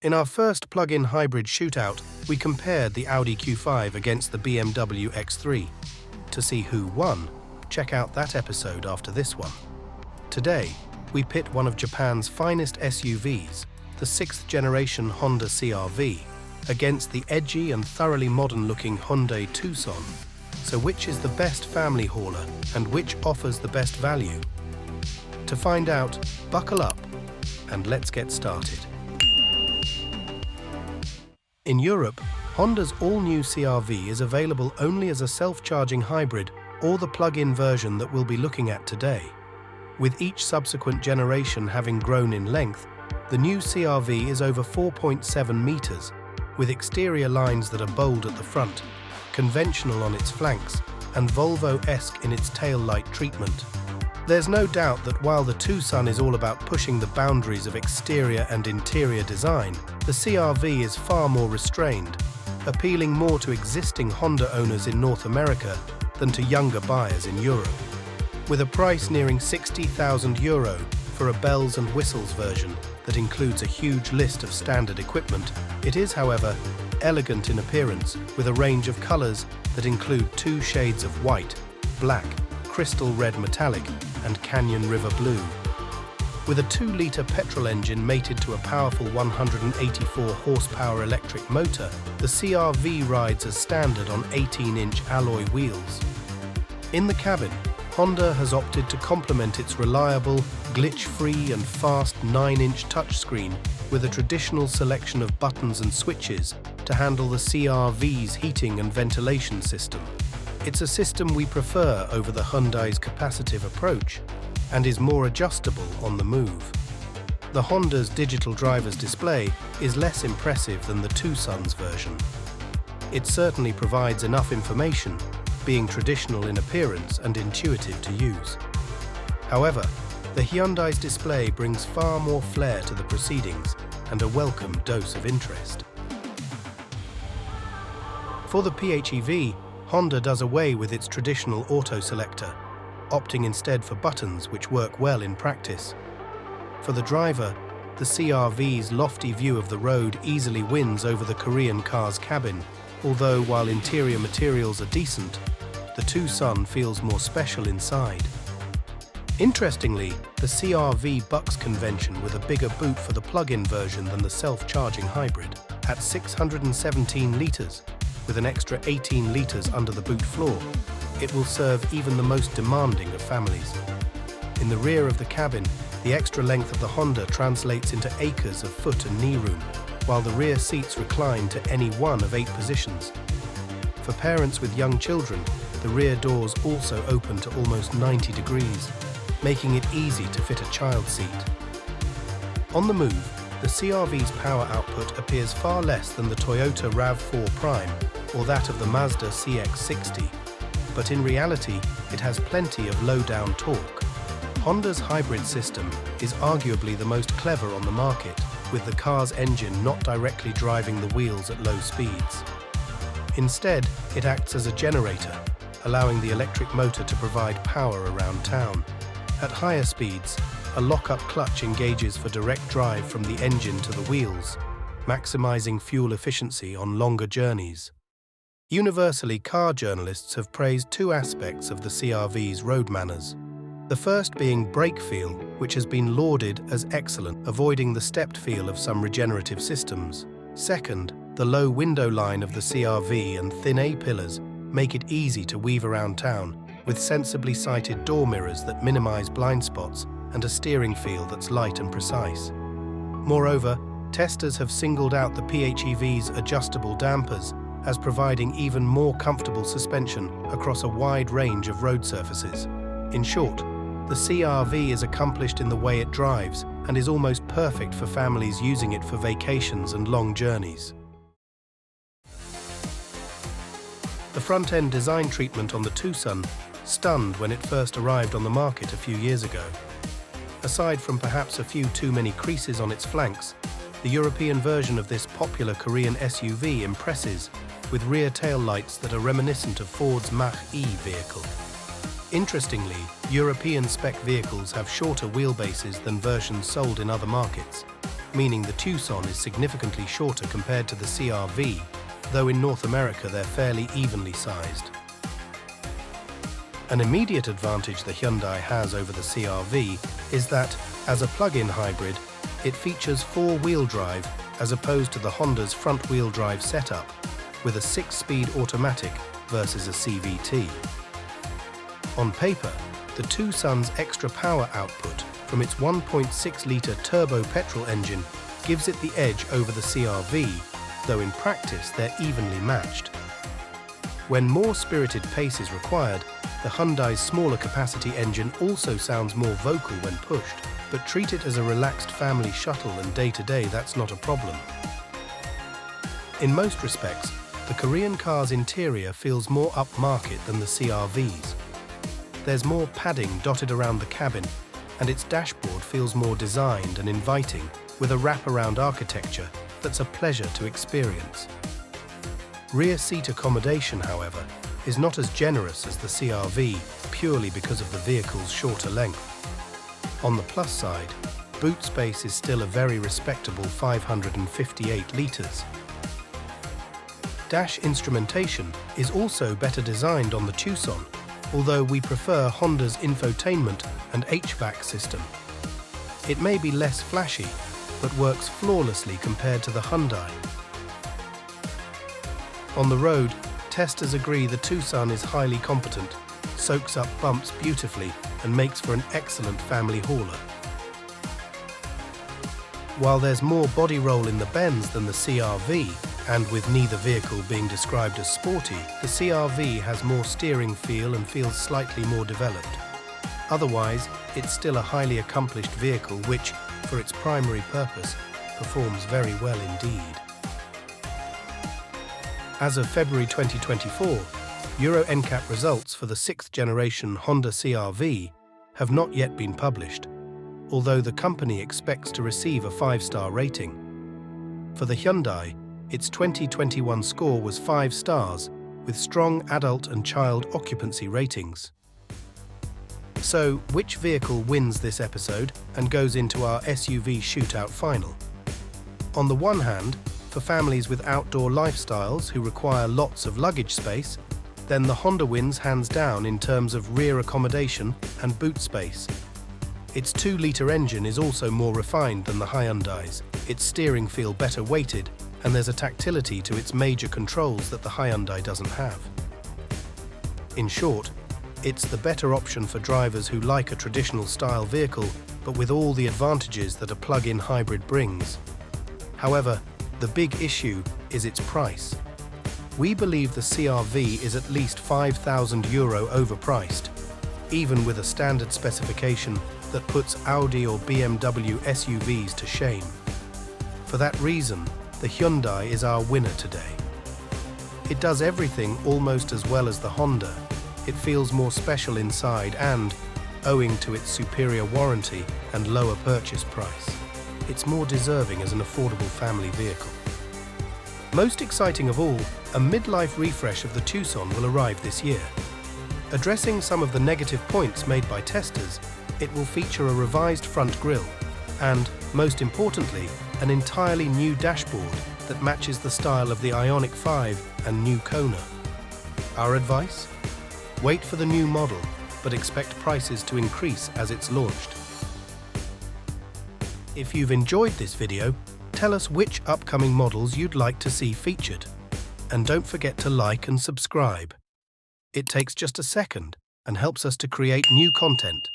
In our first plug-in hybrid shootout, we compared the Audi Q5 against the BMW X3. To see who won, check out that episode after this one. Today, we pit one of Japan's finest SUVs, the 6th generation Honda CR-V, against the edgy and thoroughly modern-looking Hyundai Tucson. So which is the best family hauler and which offers the best value? To find out, buckle up and let's get started. In Europe, Honda's all-new CR-V is available only as a self-charging hybrid or the plug-in version that we'll be looking at today. With each subsequent generation having grown in length, the new CR-V is over 4.7 meters, with exterior lines that are bold at the front, conventional on its flanks, and Volvo-esque in its tail-light treatment. There's no doubt that while the Tucson is all about pushing the boundaries of exterior and interior design, the CR-V is far more restrained, appealing more to existing Honda owners in North America than to younger buyers in Europe. With a price nearing €60,000 for a bells and whistles version that includes a huge list of standard equipment, it is, however, elegant in appearance with a range of colors that include 2 shades of white, black, crystal red metallic, and Canyon River blue. With a 2-litre petrol engine mated to a powerful 184 horsepower electric motor, the CR-V rides as standard on 18-inch alloy wheels. In the cabin, Honda has opted to complement its reliable, glitch-free and fast 9-inch touchscreen with a traditional selection of buttons and switches to handle the CR-V's heating and ventilation system. It's a system we prefer over the Hyundai's capacitive approach and is more adjustable on the move. The Honda's digital driver's display is less impressive than the Tucson's version. It certainly provides enough information, being traditional in appearance and intuitive to use. However, the Hyundai's display brings far more flair to the proceedings and a welcome dose of interest. For the PHEV, Honda does away with its traditional auto selector, opting instead for buttons which work well in practice. For the driver, the CR-V's lofty view of the road easily wins over the Korean car's cabin, although while interior materials are decent, the Tucson feels more special inside. Interestingly, the CR-V bucks convention with a bigger boot for the plug-in version than the self-charging hybrid, at 617 litres, with an extra 18 litres under the boot floor. It will serve even the most demanding of families. In the rear of the cabin, the extra length of the Honda translates into acres of foot and knee room, while the rear seats recline to any one of 8 positions. For parents with young children, the rear doors also open to almost 90 degrees, making it easy to fit a child seat. On the move, the CR-V's power output appears far less than the Toyota RAV4 Prime or that of the Mazda CX-60, but in reality, it has plenty of low-down torque. Honda's hybrid system is arguably the most clever on the market, with the car's engine not directly driving the wheels at low speeds. Instead, it acts as a generator, allowing the electric motor to provide power around town. At higher speeds, a lock-up clutch engages for direct drive from the engine to the wheels, maximizing fuel efficiency on longer journeys. Universally, car journalists have praised 2 aspects of the CR-V's road manners. The first being brake feel, which has been lauded as excellent, avoiding the stepped feel of some regenerative systems. Second, the low window line of the CR-V and thin A-pillars make it easy to weave around town, with sensibly sighted door mirrors that minimize blind spots and a steering feel that's light and precise. Moreover, testers have singled out the PHEV's adjustable dampers as providing even more comfortable suspension across a wide range of road surfaces. In short, the CR-V is accomplished in the way it drives and is almost perfect for families using it for vacations and long journeys. The front-end design treatment on the Tucson stunned when it first arrived on the market a few years ago. Aside from perhaps a few too many creases on its flanks, the European version of this popular Korean SUV impresses with rear taillights that are reminiscent of Ford's Mach-E vehicle. Interestingly, European spec vehicles have shorter wheelbases than versions sold in other markets, meaning the Tucson is significantly shorter compared to the CR-V, though in North America they're fairly evenly sized. An immediate advantage the Hyundai has over the CR-V is that, as a plug-in hybrid, it features four-wheel drive as opposed to the Honda's front-wheel drive setup, with a 6-speed automatic versus a CVT. On paper, the Tucson's extra power output from its 1.6-litre turbo petrol engine gives it the edge over the CR-V, though in practice they're evenly matched. When more spirited pace is required, the Hyundai's smaller capacity engine also sounds more vocal when pushed, but treat it as a relaxed family shuttle and day-to-day that's not a problem. In most respects, the Korean car's interior feels more upmarket than the CR-V's. There's more padding dotted around the cabin, and its dashboard feels more designed and inviting, with a wraparound architecture that's a pleasure to experience. Rear seat accommodation, however, is not as generous as the CR-V purely because of the vehicle's shorter length. On the plus side, boot space is still a very respectable 558 litres. Dash instrumentation is also better designed on the Tucson, although we prefer Honda's infotainment and HVAC system. It may be less flashy, but works flawlessly compared to the Hyundai. On the road, testers agree the Tucson is highly competent, soaks up bumps beautifully, and makes for an excellent family hauler. While there's more body roll in the bends than the CR-V, and with neither vehicle being described as sporty, the CR-V has more steering feel and feels slightly more developed. Otherwise, it's still a highly accomplished vehicle which, for its primary purpose, performs very well indeed. As of February 2024, Euro NCAP results for the 6th generation Honda CR-V have not yet been published, although the company expects to receive a 5-star rating. For the Hyundai, its 2021 score was 5 stars, with strong adult and child occupancy ratings. So, which vehicle wins this episode and goes into our SUV shootout final? On the one hand, for families with outdoor lifestyles who require lots of luggage space, then the Honda wins hands down in terms of rear accommodation and boot space. Its 2-litre engine is also more refined than the Hyundai's, its steering feel better weighted, and there's a tactility to its major controls that the Hyundai doesn't have. In short, it's the better option for drivers who like a traditional style vehicle, but with all the advantages that a plug-in hybrid brings. However, the big issue is its price. We believe the CR-V is at least €5,000 overpriced, even with a standard specification that puts Audi or BMW SUVs to shame. For that reason, the Hyundai is our winner today. It does everything almost as well as the Honda. It feels more special inside and, owing to its superior warranty and lower purchase price, it's more deserving as an affordable family vehicle. Most exciting of all, a midlife refresh of the Tucson will arrive this year. Addressing some of the negative points made by testers, it will feature a revised front grille and, most importantly, an entirely new dashboard that matches the style of the Ioniq 5 and new Kona. Our advice? Wait for the new model, but expect prices to increase as it's launched. If you've enjoyed this video, tell us which upcoming models you'd like to see featured. And don't forget to like and subscribe. It takes just a second and helps us to create new content.